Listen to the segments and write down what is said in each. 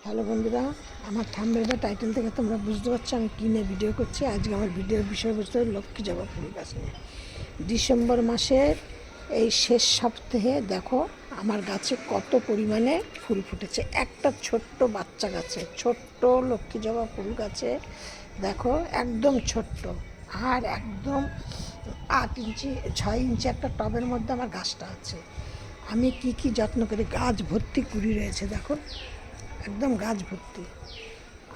Hello বন্ধুরা, আমার thumbnail বা টাইটেল থেকে তোমরা বুঝতে পারছো আমি কী নিয়ে ভিডিও করছি। আজকে আমার ভিডিওর বিষয়বস্তু লক্ষ্মী জবা ফুল গাছ নিয়ে। ডিসেম্বর মাসের এই শেষ সপ্তাহে দেখো আমার গাছে কত পরিমাণে ফুল ফুটেছে। একটা ছোট্ট বাচ্চা গাছে, ছোট্ট লক্ষ্মী জবা ফুল গাছে দেখো একদম ছোট্ট, আর একদম 8 ইঞ্চি 6 ইঞ্চি একটা টবের মধ্যে আমার গাছটা আছে। আমি কি যত্ন করি, গাছ ভর্তি কুড়ি রয়েছে দেখো, একদম গাছ ভর্তি।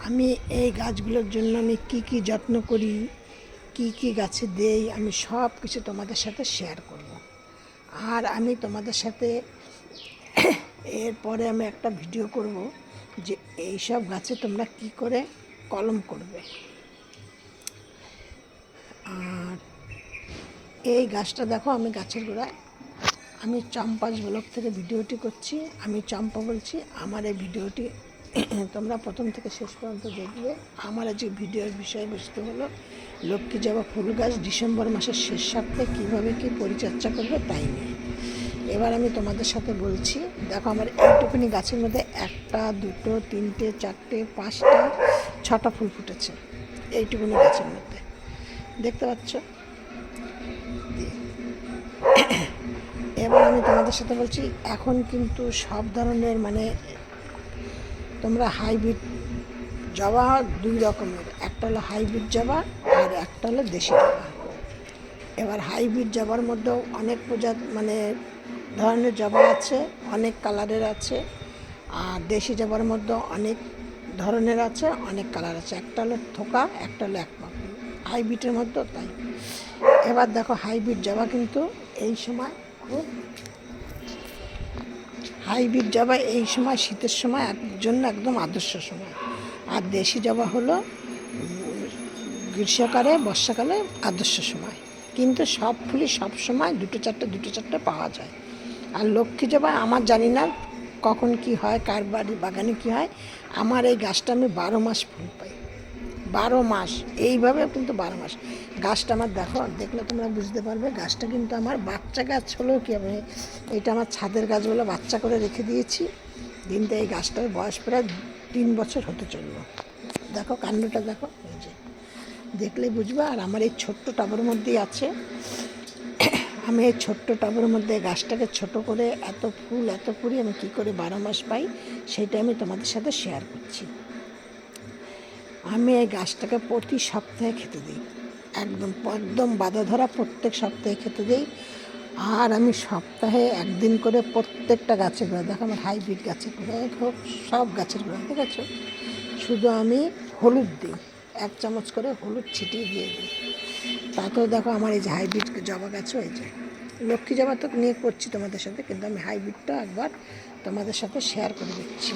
আমি এই গাছগুলোর জন্য আমি কি যত্ন করি, কি গাছে দেই, আমি সব কিছু তোমাদের সাথে শেয়ার করব। আর আমি তোমাদের সাথে এরপরে আমি একটা ভিডিও করব যে এই সব গাছে তোমরা কি করে কলম করবে। আর এই গাছটা দেখো, আমি গাছের গোড়ায় আমি চম্পাস ব্লগ থেকে ভিডিওটি করছি। আমি চম্পা বলছি। আমার এই ভিডিওটি তোমরা প্রথম থেকে শেষ পর্যন্ত দেখবে। আমার আজকে ভিডিওর বিষয়বস্তু হলো লক্ষ্মী জবা ফুল গাছ ডিসেম্বর মাসের শেষ সপ্তাহে কীভাবে কী পরিচর্যা করবে তাই নিয়ে। এবার আমি তোমাদের সাথে বলছি। দেখো আমার এইটুকুনি গাছের মধ্যে 1, 2, 3, 4, 5, 6টা ফুল ফুটেছে এইটুকুনি গাছের মধ্যে, দেখতে পাচ্ছ। এবার আমি তোমাদের সাথে বলছি, এখন কিন্তু সব ধরনের তোমরা হাইব্রিড জবা 2 রকমের, একটা হলো হাইব্রিড জবা আর একটা হলো দেশি জবা। এবার হাইব্রিড জবার মধ্যেও অনেক ধরনের জবা আছে, অনেক কালারের আছে। আর দেশি জবার মধ্যেও অনেক ধরনের আছে, অনেক কালার আছে। একটা হলো থোকা, একটা হলো এক পাপড়ি। হাইব্রিডের মধ্যেও তাই। এবার দেখো হাইব্রিড জবা কিন্তু এই সময় খুব, হাইব্রিড জবা এই সময় শীতের সময় জন্য একদম আদর্শ সময়। আর দেশি জবা হলো গ্রীষ্মকালে বর্ষাকালে আদর্শ সময়। কিন্তু সব ফুলই সব সময় দুটো চারটে পাওয়া যায়। আর লক্ষ্মী জবা আমার জানি না কখন কি হয়, কার বাড়ির বাগানে কি হয়। আমার এই গাছটা আমি 12 মাস ফুল পাই, 12 মাস এইভাবে, কিন্তু 12 মাস। গাছটা আমার দেখো, দেখলে তোমরা বুঝতে পারবে। গাছটা কিন্তু আমার বাচ্চা গাছ হলেও কি হবে, এটা আমার ছাদের গাছ বলে বাচ্চা করে রেখে দিয়েছি। কিন্তু এই গাছটার বয়স প্রায় 3 বছর হতে চললো। দেখো কাণ্ডটা দেখো, এই যে দেখলেই বুঝবে। আর আমার এই ছোট্ট টবের মধ্যেই আছে। আমি এই ছোট্ট টবের মধ্যে গাছটাকে ছোট করে এত ফুল আমি কী করে 12 মাস পাই সেটা আমি তোমাদের সাথে শেয়ার করছি। আমি এই গাছটাকে প্রতি সপ্তাহে খেতে দিই, একদম একদম বাঁধা ধরা প্রত্যেক সপ্তাহে খেতে দিই। আর আমি সপ্তাহে একদিন করে প্রত্যেকটা গাছের গোড়া, দেখো আমার হাইব্রিড গাছের গোড়ায় হোক, সব গাছের গোড়া, ঠিক আছে, শুধু আমি হলুদ দিই, 1 চামচ করে হলুদ ছিটিয়ে দিয়ে দিই। তাতেও দেখো আমার এই যে হাইব্রিড জবা গাছও, এই যে লক্ষ্মী জবা তো নিয়ে করছি তোমাদের সাথে, কিন্তু আমি হাইব্রিডটা একবার তোমাদের সাথে শেয়ার করে দিচ্ছি।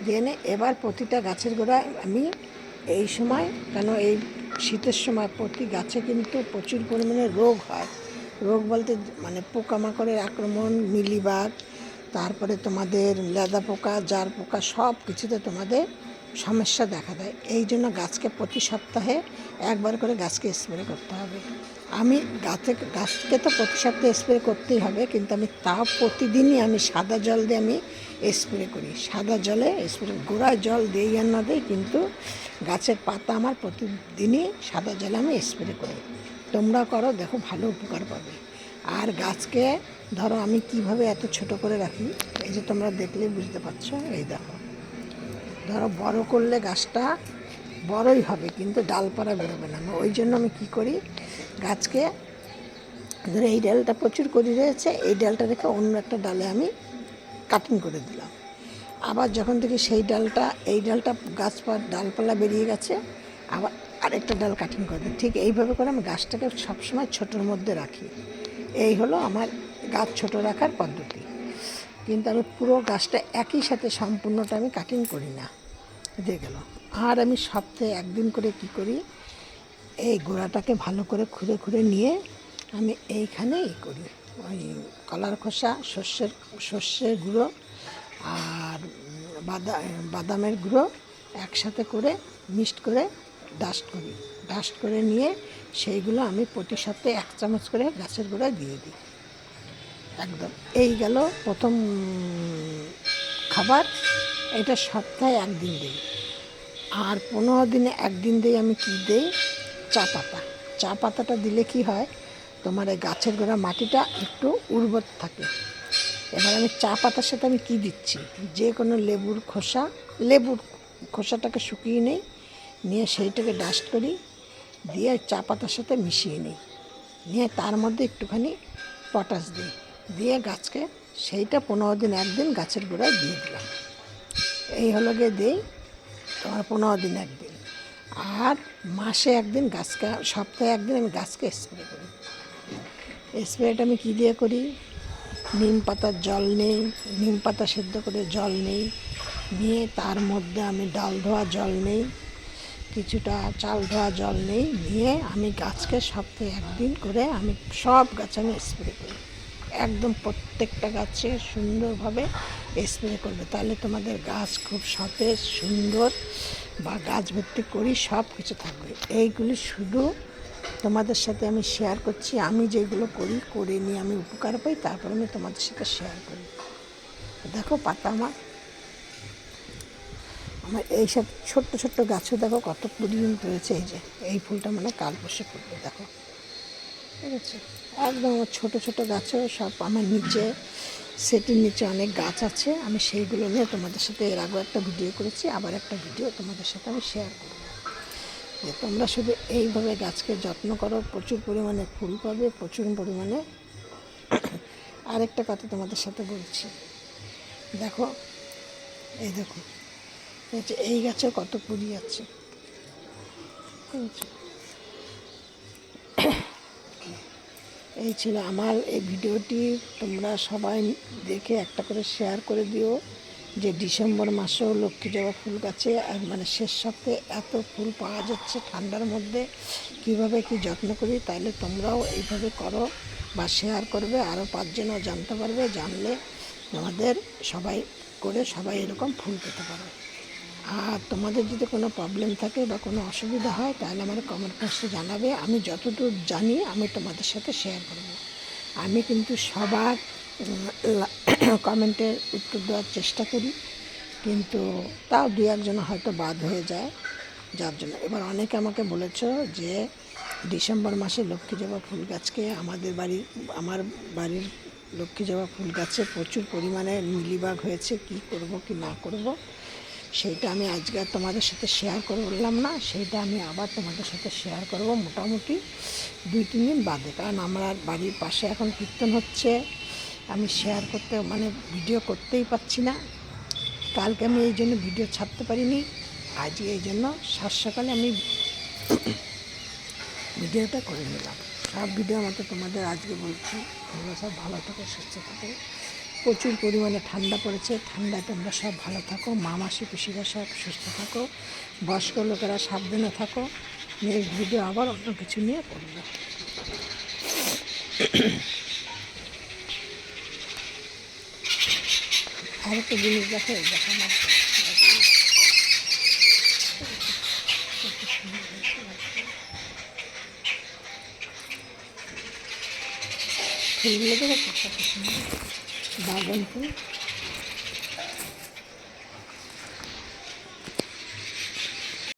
জেনে এবার প্রতিটা গাছের গোড়ায় আমি এই সময়, কেন এই শীতের সময় প্রতি গাছে কিন্তু প্রচুর পরিমাণে রোগ হয়। রোগ বলতে পোকামাকড়ের আক্রমণ, মিলিবাগ, তারপরে তোমাদের লেদা পোকা, জার পোকা, সব কিছুতে তোমাদের সমস্যা দেখা দেয়। এই জন্য গাছকে প্রতি সপ্তাহে একবার করে গাছকে স্প্রে করতে হবে। আমি গাছকে তো প্রতি সপ্তাহে স্প্রে করতেই হবে, কিন্তু আমি প্রতিদিনই আমি সাদা জল দিয়ে আমি স্প্রে করি। সাদা জলে স্প্রে, গোড়ায় জল দিই আর না দিই, কিন্তু গাছের পাতা আমার প্রতিদিনই সাদা জলে আমি স্প্রে করি। তোমরা করো, দেখো ভালো উপকার পাবে। আর গাছকে ধরো আমি কিভাবে এত ছোট করে রাখি, এই যে তোমরা দেখলেই বুঝতে পারছো। এই দেখো, ধরো বড় করলে গাছটা বড়ই হবে, কিন্তু ডালপালা বেরোবে না। ওই জন্য আমি কী করি, গাছকে ধরো এই ডালটা প্রচুর করে রয়েছে, এই ডালটা রেখে অন্য একটা ডালে আমি কাটিং করে দিলাম। আবার যখন থেকে এই ডালটা ডালপালা বেরিয়ে গেছে, আবার আরেকটা ডাল কাটিং করে দিই। ঠিক এইভাবে করে আমি গাছটাকে সবসময় ছোটোর মধ্যে রাখি। এই হলো আমার গাছ ছোট রাখার পদ্ধতি। কিন্তু আমি পুরো গাছটা একই সাথে সম্পূর্ণটা আমি কাটিং করি না, দিয়ে গেল। আর আমি সপ্তাহে একদিন করে কী করি, এই গোড়াটাকে ভালো করে খুঁড়ে নিয়ে আমি এইখানে করি, ওই কলার খোসা, সর্ষের গুঁড়ো আর বাদামের গুঁড়ো একসাথে করে মিক্সড করে ডাস্ট করে নিয়ে সেইগুলো আমি প্রতি সপ্তাহে 1 চামচ করে গাছের গোড়ায় দিয়ে দিই। একদম এই গেল প্রথম খাবার, এটা সপ্তাহে একদিন দিই। আর 15 দিনে একদিন দিই আমি কি দিই, চা পাতা। চা পাতাটা দিলে কি হয়, তোমার এই গাছের গোড়া মাটিটা একটু উর্বর থাকে। এবার আমি চা পাতার সাথে আমি কি দিচ্ছি, যে কোনো লেবুর খোসাটাকে শুকিয়ে নিই, নিয়ে সেইটাকে ডাস্ট করি, দিয়ে চা পাতার সাথে মিশিয়ে নিই, নিয়ে তার মধ্যে একটুখানি পটাশ দিই, দিয়ে গাছকে সেইটা 15 দিন একদিন গাছের গোড়ায় দিয়ে দিলাম। এই হলো গিয়ে দিই তোমার 15 দিন একদিন। আর মাসে একদিন গাছকে, সপ্তাহে একদিন আমি গাছকে স্প্রে করি। স্প্রেটা আমি কী দিয়ে করি, নিম পাতার জল নেই, নিম পাতা সেদ্ধ করে জল নেই, নিয়ে তার মধ্যে আমি ডাল ধোয়া জল নেই, কিছুটা চাল ধোয়া জল নেই, নিয়ে আমি গাছকে সপ্তাহে একদিন করে আমি সব গাছে আমি স্প্রে করি। একদম প্রত্যেকটা গাছে সুন্দরভাবে স্প্রে করবে, তাহলে তোমাদের গাছ খুব সতেজ সুন্দর বা গাছ ভর্তি করি সব কিছু থাকবে। এইগুলি শুধু তোমাদের সাথে আমি শেয়ার করছি, আমি যেগুলো করি করে নিয়ে আমি উপকার পাই, তারপর আমি তোমাদের সাথে শেয়ার করি। দেখো পাতা আমার এইসব ছোট্ট ছোট্ট গাছও দেখো কত পরিমাণ রয়েছে। এই যে এই ফুলটা মানে কাল বসে ফুটবে, দেখো, ঠিক আছে। একদম আমার ছোটো ছোটো গাছও সব আমার নিচে, সেটির নিচে অনেক গাছ আছে, আমি সেইগুলো নিয়ে তোমাদের সাথে এর আগেও একটা ভিডিও করেছি, আবার একটা ভিডিও তোমাদের সাথে আমি শেয়ার করব। যে তোমরা শুধু এইভাবে গাছকে যত্ন করো, প্রচুর পরিমাণে ফুল পাবে, প্রচুর পরিমাণে। আরেকটা কথা তোমাদের সাথে বলছি, দেখো এই দেখো এই গাছে কত কুড়ি আছে, ঠিক আছে। এই ছিল আমার এই ভিডিওটি, তোমরা সবাই দেখে একটা করে শেয়ার করে দিও। যে ডিসেম্বর মাসেও লক্ষ্মী জবা ফুল গাছে মানে শেষ সপ্তাহে এত ফুল পাওয়া যাচ্ছে ঠান্ডার মধ্যে, কিভাবে কি যত্ন করি, তাইলে তোমরাও এইভাবে করো বা শেয়ার করবে, আরও 5 জনও জানতে পারবে, জানলে আমাদের সবাই করে সবাই এরকম ফুল পেতে পারবে। আর তোমাদের যদি কোনো প্রবলেম থাকে বা কোনো অসুবিধা হয়, তাহলে আমার কমেন্ট বক্সে জানাবে, আমি যতদূর জানি আমি তোমাদের সাথে শেয়ার করব। আমি কিন্তু সবার কমেন্টের উত্তর দেওয়ার চেষ্টা করি, কিন্তু তাও 2-1 জন হয়তো বাদ হয়ে যায়, যার জন্য। এবার অনেকে আমাকে বলেছ যে ডিসেম্বর মাসে লক্ষ্মী জবা ফুল গাছকে আমার বাড়ির লক্ষ্মী জবা ফুল গাছে প্রচুর পরিমাণে মিলিবাগ হয়েছে, কি করব কি না করব, সেইটা আমি আজকে তোমাদের সাথে শেয়ার করে বললাম না, সেইটা আমি আবার তোমাদের সাথে শেয়ার করব মোটামুটি 2-3 দিন বাদে। কারণ আমার বাড়ির পাশে এখন কীর্তন হচ্ছে, আমি শেয়ার করতে মানে ভিডিও করতেই পারছি না। কালকে আমি এই জন্য ভিডিও ছাড়তে পারিনি, আজকে এই জন্য সকালে আমি ভিডিওটা করে নিলাম। সব ভিডিও মতো তোমাদের আজকে বলছি, তোমরা সব ভালো থাকো, সুস্থ থাকো। প্রচুর পরিমাণে ঠান্ডা পড়েছে, ঠান্ডায় তোমরা সব ভালো থাকো, মাসি পিসিরা সব সুস্থ থাকো, বয়স্ক লোকেরা সাবধানে থাকো। নেক্সট ভিডিও আবার অন্য কিছু নিয়ে করবো। আরেকটা জিনিস দেখো, আমার ফুলগুলো দেখো কত সুন্দর, বাগান ফুল।